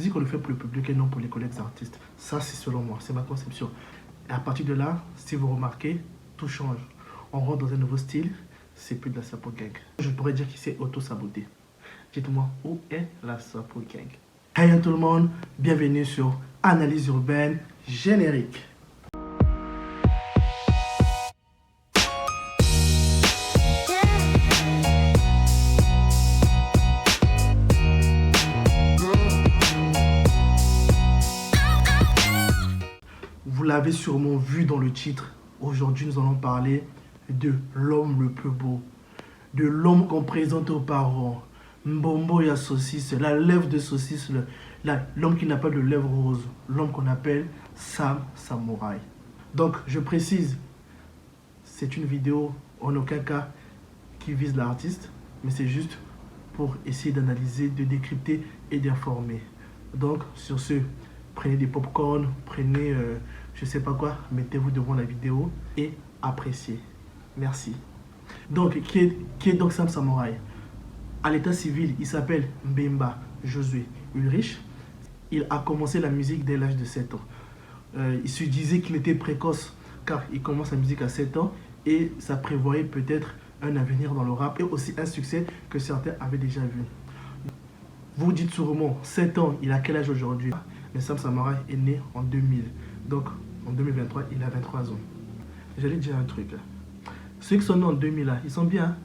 musique, on le fait pour le public et non pour les collègues artistes. Ça, c'est selon moi, c'est ma conception. Et à partir de là, si vous remarquez, tout change. On rentre dans un nouveau style, c'est plus de la Sapo Gang. Je pourrais dire qu'il s'est auto-saboté. Dites-moi, où est la Sapo Gang? Hey à tout le monde, bienvenue sur Analyse urbaine générique. Vous l'avez sûrement vu dans le titre. Aujourd'hui, nous allons parler de l'homme le plus beau. De l'homme qu'on présente aux parents. Mbombo ya saucisse, la lèvre de saucisse, l'homme qui n'a pas de lèvres roses. L'homme qu'on appelle Sam Samouraï. Donc, je précise, c'est une vidéo en aucun cas qui vise l'artiste, mais c'est juste pour essayer d'analyser, de décrypter et d'informer. Donc, sur ce, prenez des pop-corn, prenez je sais pas quoi, mettez-vous devant la vidéo et appréciez. Merci. Donc, qui est donc Sam Samouraï? À l'état civil, il s'appelle Mbemba Josué Ulrich. Il a commencé la musique dès l'âge de 7 ans. Il se disait qu'il était précoce car il commence la musique à 7 ans et ça prévoyait peut-être un avenir dans le rap et aussi un succès que certains avaient déjà vu. Vous dites sûrement, 7 ans, il a quel âge aujourd'hui? Mais Sam Samouraï est né en 2000. Donc, en 2023, il a 23 ans. J'allais dire un truc. Ceux qui sont nés en 2000, là, ils sont bien.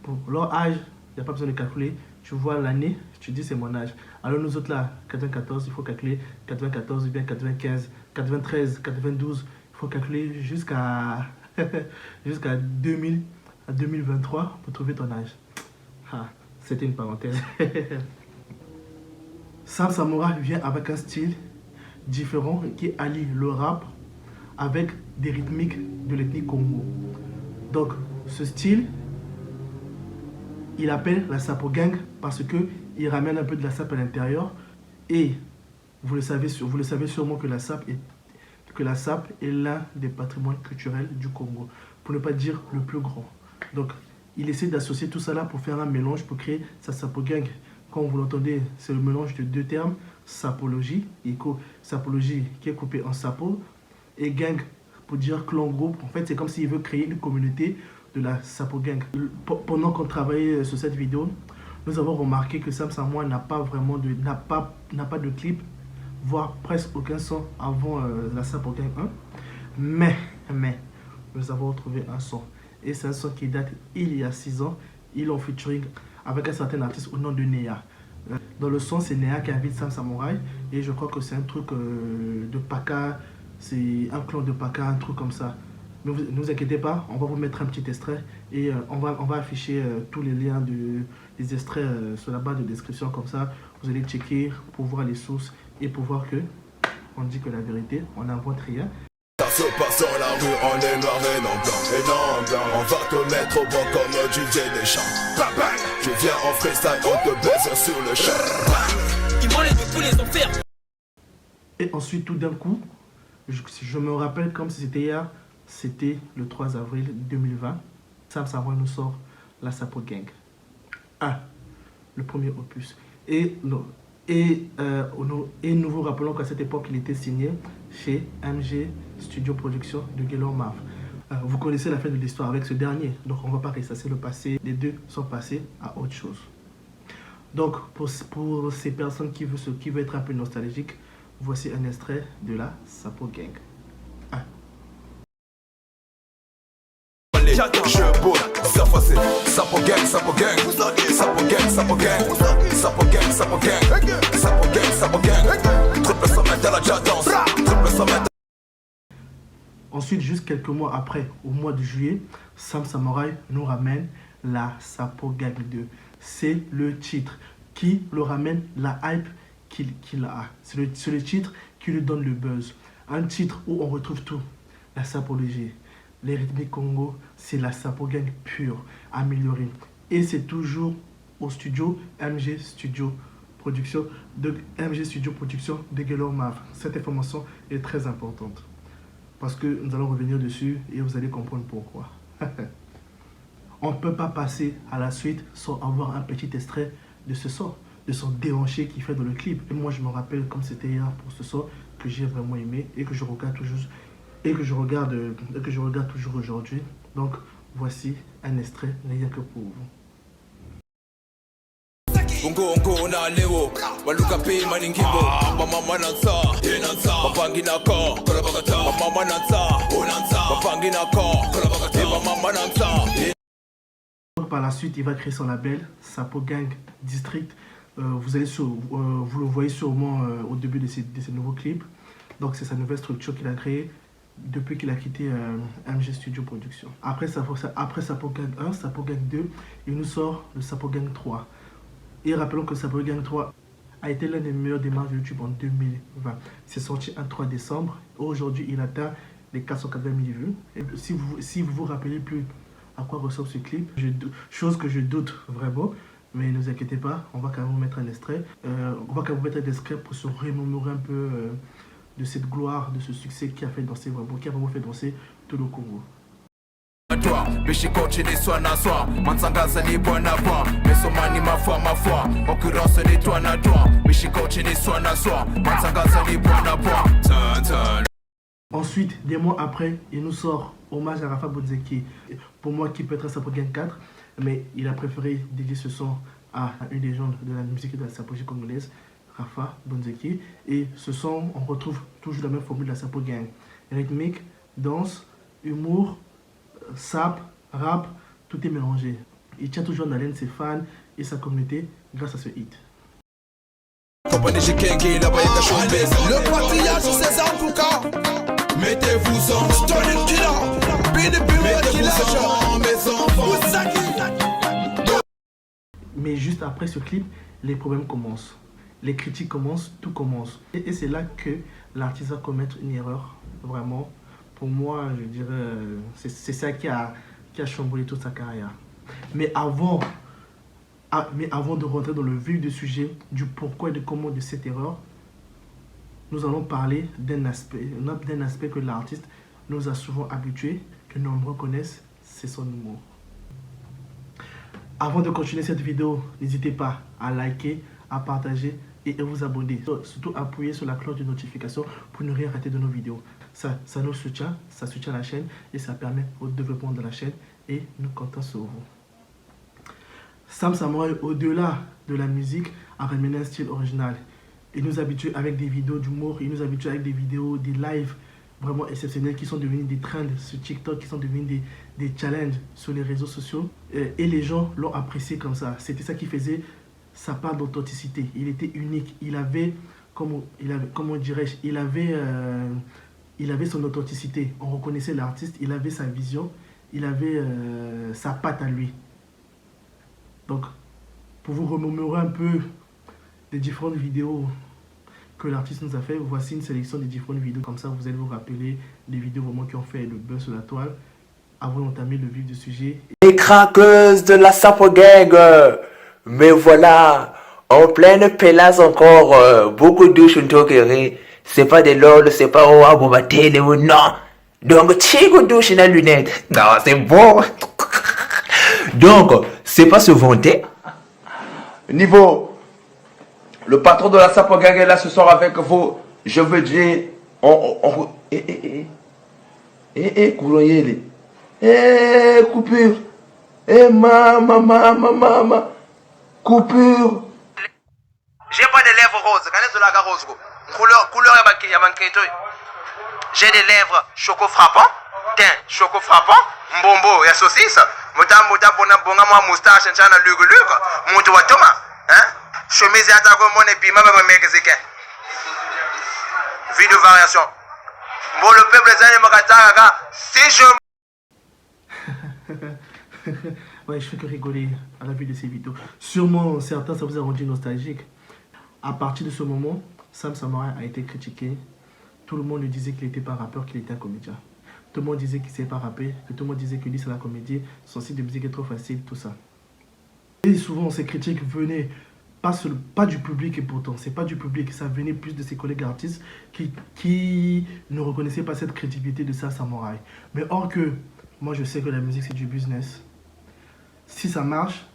Pour leur âge, il n'y a pas besoin de calculer. Tu vois l'année, tu dis c'est mon âge. Alors nous autres là, 94, il faut calculer 94 ou bien 95, 93, 92. Il faut calculer jusqu'à 2000, à 2023 pour trouver ton âge. Ah, c'était une parenthèse. Sam Samouraï vient avec un style différent qui allie le rap avec des rythmiques de l'ethnie Congo. Donc ce style, il appelle la Sapo Gang parce qu'il ramène un peu de la sape à l'intérieur et vous le savez sûrement que la sape est l'un des patrimoines culturels du Congo, pour ne pas dire le plus grand. Donc il essaie d'associer tout ça là pour faire un mélange, pour créer sa Sapo Gang. Comme vous l'entendez, c'est le mélange de deux termes, sapologie, sapologie qui est coupée en sapo, et gang pour dire clan groupe. En fait, c'est comme s'il veut créer une communauté de la Sapo Gang. Pendant qu'on travaillait sur cette vidéo, nous avons remarqué que Sam Samouraï n'a pas de clip, voire presque aucun son avant la Sapo Gang 1. Mais, nous avons retrouvé un son. Et c'est un son qui date il y a 6 ans. Ils ont featuring avec un certain artiste au nom de Néa. Dans le son, c'est Néa qui invite Sam Samouraï. Et je crois que c'est un truc de Paka. C'est un clan de Paka, un truc comme ça. Ne vous inquiétez pas, on va vous mettre un petit extrait. Et on va afficher tous les liens des extraits sur la barre de description. Comme ça, vous allez checker pour voir les sources. Et pour voir que on dit que la vérité, on n'invente rien. Ça se passe dans la rue, on est noir et non blanc, On va te mettre au banc comme DJ Deschamps. Tu viens en freestyle, on te baisse sur le champ. Il m'enlève de tous les enfers. Et ensuite, tout d'un coup, je me rappelle comme si c'était hier, c'était le 3 avril 2020. Sam Samouraï nous sort la Sapo Gang. Le premier opus. Et nous vous rappelons qu'à cette époque, il était signé chez MG Studio Production de Gaylor Marv. Vous connaissez la fin de l'histoire avec ce dernier, donc on ne va pas ressasser le passé. Les deux sont passés à autre chose. Donc, pour ces personnes qui veulent être un peu nostalgiques, voici un extrait de la Sapo Gang. Je boule, ça fois c'est Sapo Gang, Sapo Gang, Sapo Gang, Sapo Gang, Sapo Gang, Sapo Gang, Sapo Gang, Sapo Gang, triple sommet à la jadance, triple sommet. Ensuite, juste quelques mois après, au mois de juillet, Sam Samouraï nous ramène la Sapo Gang 2. C'est le titre qui le ramène la hype qu'il a. C'est le titre qui lui donne le buzz. Un titre où on retrouve tout. La sapologie, les rythmiques Congo, c'est la Sapo Gang pure, améliorée. Et c'est toujours au studio MG Studio Production de Gaylor Marv. Cette information est très importante. Parce que nous allons revenir dessus et vous allez comprendre pourquoi. On ne peut pas passer à la suite sans avoir un petit extrait de ce son. de son déhanché qu'il fait dans le clip. Et moi, je me rappelle comme c'était hier pour ce son que j'ai vraiment aimé et que je regarde toujours aujourd'hui. Donc, voici un extrait rien que pour vous. Ungo na lewo waluka pe maningimbo mama nansa inansa mapangi nako kolabagata mama nansa unansa mapangi nako kolabagata mama nansa. Par la suite, il va créer son label Sapo Gang District. Vous le voyez sûrement au début de ces nouveaux clips. Donc c'est sa nouvelle structure qu'il a créée depuis qu'il a quitté MG Studio Production. Après Sapo Gang 1, Sapo Gang 2, il nous sort le Sapo Gang 3. Et rappelons que Sapo Gang 3 a été l'un des meilleurs démarches de YouTube en 2020. C'est sorti un 3 décembre. Aujourd'hui, il atteint les 480 000 vues. Et si vous vous rappelez plus à quoi ressemble ce clip, chose que je doute vraiment, mais ne vous inquiétez pas, on va quand même vous mettre un extrait. Pour se remémorer un peu de cette gloire, de ce succès qui a vraiment fait danser tout le Congo. Ensuite, des mois après, il nous sort Hommage à Rafa Bonzeki. Pour moi, qui peut être un Sapo Gang 4, mais il a préféré dédier ce son à une légende de la musique et de la sapogie congolaise, Rafa Bonzeki. Et ce son, on retrouve toujours la même formule de la Sapo Gang. Rythmique, danse, humour, sap, rap, tout est mélangé. Il tient toujours en haleine ses fans et sa communauté grâce à ce hit. Le partillage, c'est ça en tout cas. Mettez-vous en Stolen Killer. Mettez-vous en mes enfants. Mais juste après ce clip, les problèmes commencent. Les critiques commencent, tout commence. Et c'est là que l'artiste va commettre une erreur. Vraiment, pour moi, je dirais, c'est ça qui a chamboulé toute sa carrière. Mais avant de rentrer dans le vif du sujet, du pourquoi et du comment de cette erreur, nous allons parler d'un aspect que l'artiste nous a souvent habitués, que nombreux connaissent, c'est son humour. Avant de continuer cette vidéo, n'hésitez pas à liker, à partager et à vous abonner. Surtout appuyer sur la cloche de notification pour ne rien rater de nos vidéos. Ça nous soutient, ça soutient la chaîne et ça permet au développement de la chaîne et nous comptons sur vous. Sam Samouraï, au-delà de la musique, a ramené un style original. Il nous habitue avec des vidéos d'humour, il nous habitue avec des vidéos, des lives vraiment exceptionnels qui sont devenus des trends sur TikTok, qui sont devenus des challenges sur les réseaux sociaux. Et les gens l'ont apprécié comme ça. C'était ça qui faisait sa part d'authenticité. Il était unique. Il avait son authenticité. On reconnaissait l'artiste, il avait sa vision, il avait sa patte à lui. Donc, pour vous remémorer un peu des différentes vidéos que l'artiste nous a fait, voici une sélection des différentes vidéos. Comme ça, vous allez vous rappeler des vidéos vraiment qui ont fait le buzz sur la toile. Avant d'entamer le vif du sujet. Les craqueuses de la Sapo Gang. Mais voilà, en pleine pélasse encore, beaucoup de douches c'est pas des lol, c'est pas oh abobatele ou non. Donc, chico douche dans la lunette. Non, c'est bon. Donc, c'est pas se vanter. Niveau, le patron de la Sapo Gang est là ce soir avec vous. Je veux dire, couloyele. Coupure. Maman. Coupure. J'ai pas des lèvres roses. Couleur j'ai des lèvres choco frappant, teint choco frappant, mbombo ya saucisse, muta bona bonga moi moustache nchana lugu mutu wa toma, hein? Chemise ya tako mone pima ba mexicain. Vie de variation. Bon le peuple zane makataka, si je Ouais, je fais que rigoler à la vue de ces vidéos. Sûrement, certains, ça vous a rendu nostalgique. À partir de ce moment, Sam Samouraï a été critiqué. Tout le monde lui disait qu'il n'était pas rappeur, qu'il était un comédien. Tout le monde disait qu'il ne savait pas rapper, que tout le monde disait que lui c'est la comédie, son style de musique est trop facile, tout ça. Et souvent, ces critiques venaient pas du public, et pourtant, c'est pas du public, ça venait plus de ses collègues artistes qui ne reconnaissaient pas cette crédibilité de Sam Samouraï. Mais or que, moi je sais que la musique c'est du business. Si ça marche,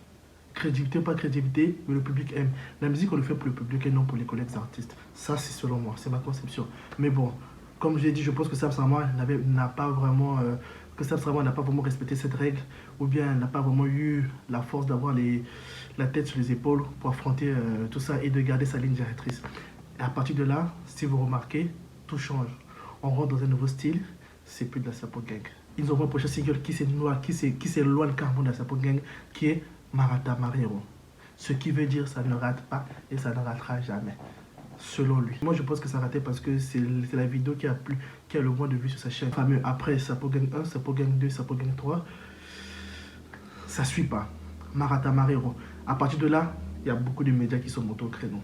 Crédibilité ou pas crédibilité, mais le public aime. La musique, on le fait pour le public et non pour les collègues artistes. Ça, c'est selon moi, c'est ma conception. Mais bon, comme j'ai dit, je pense que Sam Sama n'a pas vraiment... que Sam Sama n'a pas vraiment respecté cette règle, ou bien n'a pas vraiment eu la force d'avoir la tête sur les épaules pour affronter tout ça et de garder sa ligne directrice. Et à partir de là, si vous remarquez, tout change. On rentre dans un nouveau style, c'est plus de la Sapo Gang. Ils ont un prochain single qui s'éloigne carrément de la Sapo Gang, qui est Marata Marero. Ce qui veut dire ça ne rate pas et ça ne ratera jamais. Selon lui. Moi je pense que ça a raté parce que c'est la vidéo qui a le moins de vues sur sa chaîne. Fameux après Sapo Gang 1, Sapo Gang 2, Sapo Gang 3. Ça suit pas. Marata Marero. À partir de là, il y a beaucoup de médias qui sont montés au créneau.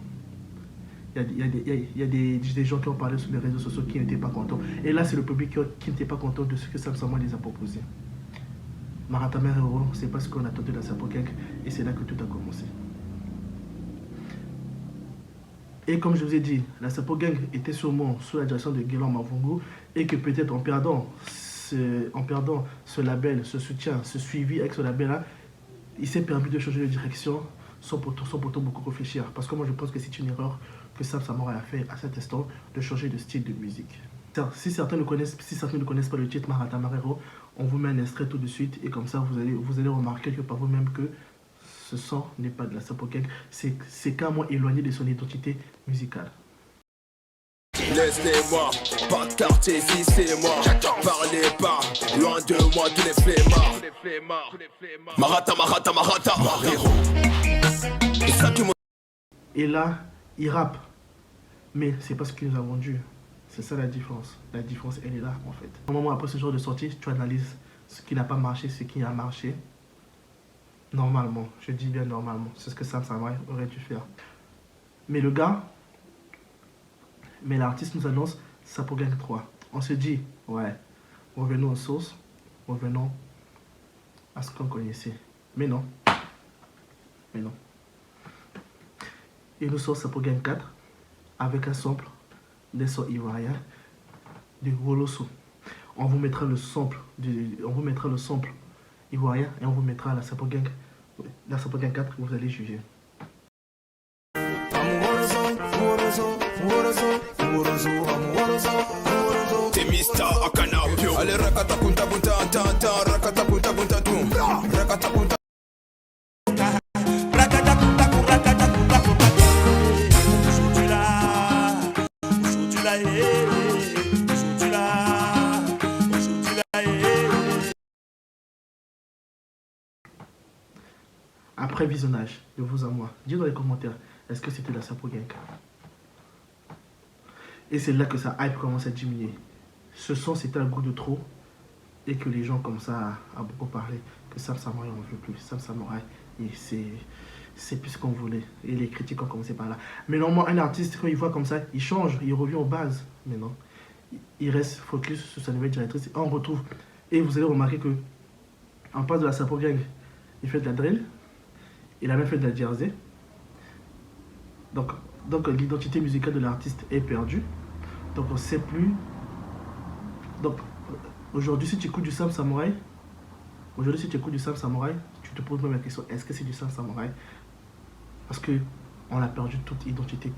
Il y a des gens qui ont parlé sur les réseaux sociaux qui n'étaient pas contents. Et là, c'est le public qui n'était pas content de ce que Sam Sama les a proposé. Marata Marero, c'est pas ce qu'on attendait de la Sapo Gang. Et c'est là que tout a commencé. Et comme je vous ai dit, la Sapo Gang était sûrement sous la direction de Guélan Mavungu. Et que peut-être en perdant ce label, ce soutien, ce suivi avec ce label-là, il s'est permis de changer de direction sans pourtant beaucoup réfléchir. Parce que moi, je pense que c'est une erreur que Sam Sama a fait à cet instant de changer de style de musique. Si certains ne connaissent pas le titre Marata Marero, on vous met un extrait tout de suite et comme ça, vous allez remarquer que par vous-même que ce son n'est pas de la Sapo Gang, c'est carrément éloigné de son identité musicale. Laissez-moi, pas de quartier ici c'est moi. Parlez pas, loin de moi tous les flemmards. Marata, Marata, Marata, Marero. Et là, il rappe. Mais c'est pas ce qu'il nous a vendu. C'est ça la différence. La différence, elle est là, en fait. Au moment après ce genre de sortie, tu analyses ce qui n'a pas marché, ce qui a marché. Normalement, je dis bien normalement. C'est ce que Sam Sama aurait dû faire. Mais le gars, mais l'artiste nous annonce Sapo Gang 3. On se dit, ouais, revenons aux sources, revenons à ce qu'on connaissait. Mais non. Mais non. Il nous sort Sapo Gang 4 avec un sample des sons ivoiriens de Woloso. On vous mettra le sample ivoirien et on vous mettra la Sapo Gang 4 et vous allez juger. T'es Mista Akanapio. Allez rakata punta punta tanta, rakata punta punta tum, rakata punta. Après visionnage, de vous à moi, dites dans les commentaires, est-ce que c'était la Sapo Gang? Et c'est là que sa hype commence à diminuer. Ce son, c'était un goût de trop. Et que les gens comme ça a beaucoup parlé. Que Sam Sama, on ne veut plus. Sam Sama, c'est plus ce qu'on voulait. Et les critiques ont commencé par là. Mais normalement, un artiste, quand il voit comme ça, il change, il revient aux bases. Mais non. Il reste focus sur sa nouvelle directrice. Et on retrouve. Et vous allez remarquer que en passe de la Sapo Gang, il fait de la drill. Il a même fait de la jersey. Donc l'identité musicale de l'artiste est perdue. Donc on ne sait plus. Donc aujourd'hui, si tu écoutes du Sam Samurai, tu te poses même la question, est-ce que c'est du Sam Samurai? Parce que on a perdu toute identité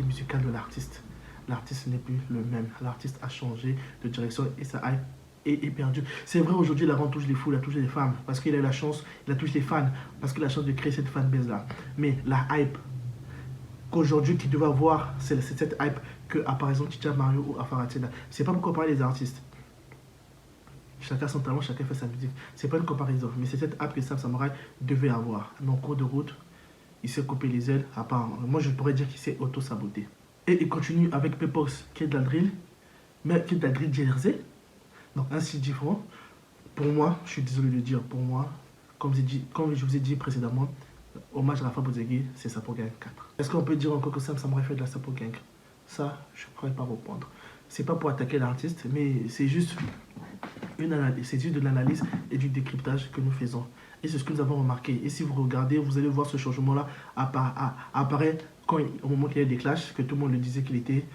musicale de l'artiste. L'artiste n'est plus le même. L'artiste a changé de direction et sa hype est perdu. C'est vrai, aujourd'hui, la rend touche les foules, la touche les femmes, parce qu'il a eu la chance, il a touché les fans, parce qu'il a la chance de créer cette fanbase-là. Mais la hype qu'aujourd'hui, qui devait avoir, c'est cette hype que, par exemple, Titia Mario ou Afaratina. C'est pas pour comparer les artistes. Chacun son talent, chacun fait sa musique. C'est pas une comparaison, mais c'est cette hype que Sam Samurai devait avoir. Mais en cours de route, il s'est coupé les ailes. À part, moi, je pourrais dire qu'il s'est auto-saboté. Et il continue avec Pepox, qui est de la drill, mais qui est de la drill jersey. Donc ainsi différent. Pour moi, je suis désolé de dire, pour moi, comme je vous ai dit précédemment, hommage à Rafa Bozegui, c'est Sapo Gang 4. Est-ce qu'on peut dire encore que Sam Samurai fait de la Sapo Gang? Ça, je ne pourrais pas répondre. C'est pas pour attaquer l'artiste, mais c'est juste une analyse, c'est juste de l'analyse et du décryptage que nous faisons. Et c'est ce que nous avons remarqué. Et si vous regardez, vous allez voir ce changement-là apparaître au moment qu'il y a des clashs, que tout le monde le disait qu'il était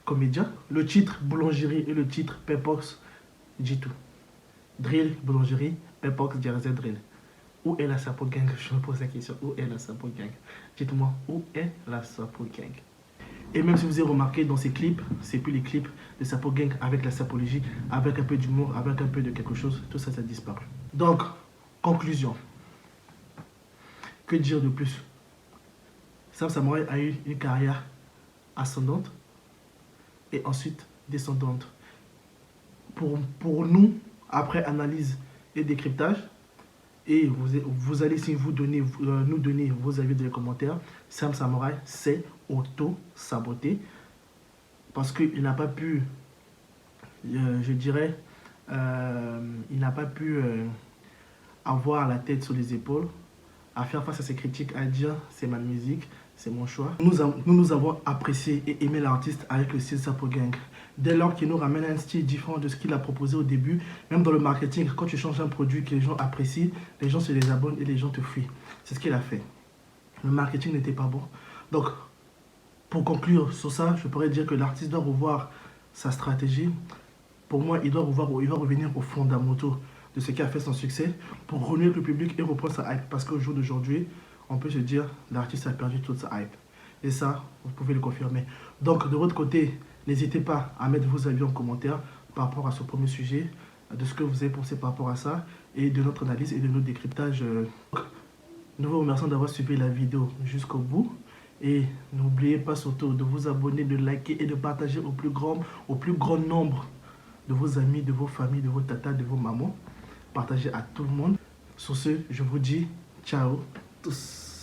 comédien. Le titre Boulangerie et le titre Pepox dit tout. Drill, boulangerie, Pepox, jersey, drill. Où est la Sapo Gang? Je me pose la question. Où est la Sapo Gang? Dites-moi, où est la Sapo Gang? Et même si vous avez remarqué dans ces clips, c'est plus les clips de Sapo Gang avec la sapologie, avec un peu d'humour, avec un peu de quelque chose, tout ça, ça a disparu. Donc, conclusion. Que dire de plus? Sam Samouraï a eu une carrière ascendante et ensuite descendante. Pour nous, après analyse et décryptage, et vous allez si vous nous donner vos avis dans les commentaires, Sam Samouraï s'est auto-saboté parce qu'il n'a pas pu, je dirais, il n'a pas pu avoir la tête sur les épaules, à faire face à ses critiques, à dire c'est ma musique, c'est mon choix. Nous avons apprécié et aimé l'artiste avec le style Sapo Gang. Dès lors qu'il nous ramène un style différent de ce qu'il a proposé au début, même dans le marketing, quand tu changes un produit que les gens apprécient, les gens se désabonnent et les gens te fuient. C'est ce qu'il a fait. Le marketing n'était pas bon. Donc, pour conclure sur ça, je pourrais dire que l'artiste doit revoir sa stratégie. Pour moi, il doit revenir aux fondamentaux de ce qui a fait son succès pour renouer avec le public et reprendre sa hype. Parce qu'au jour d'aujourd'hui, on peut se dire l'artiste a perdu toute sa hype. Et ça, vous pouvez le confirmer. Donc, de votre côté, n'hésitez pas à mettre vos avis en commentaire par rapport à ce premier sujet, de ce que vous avez pensé par rapport à ça, et de notre analyse et de notre décryptage. Nous vous remercions d'avoir suivi la vidéo jusqu'au bout. Et n'oubliez pas surtout de vous abonner, de liker et de partager au plus grand nombre de vos amis, de vos familles, de vos tatas, de vos mamans. Partagez à tout le monde. Sur ce, je vous dis ciao tous.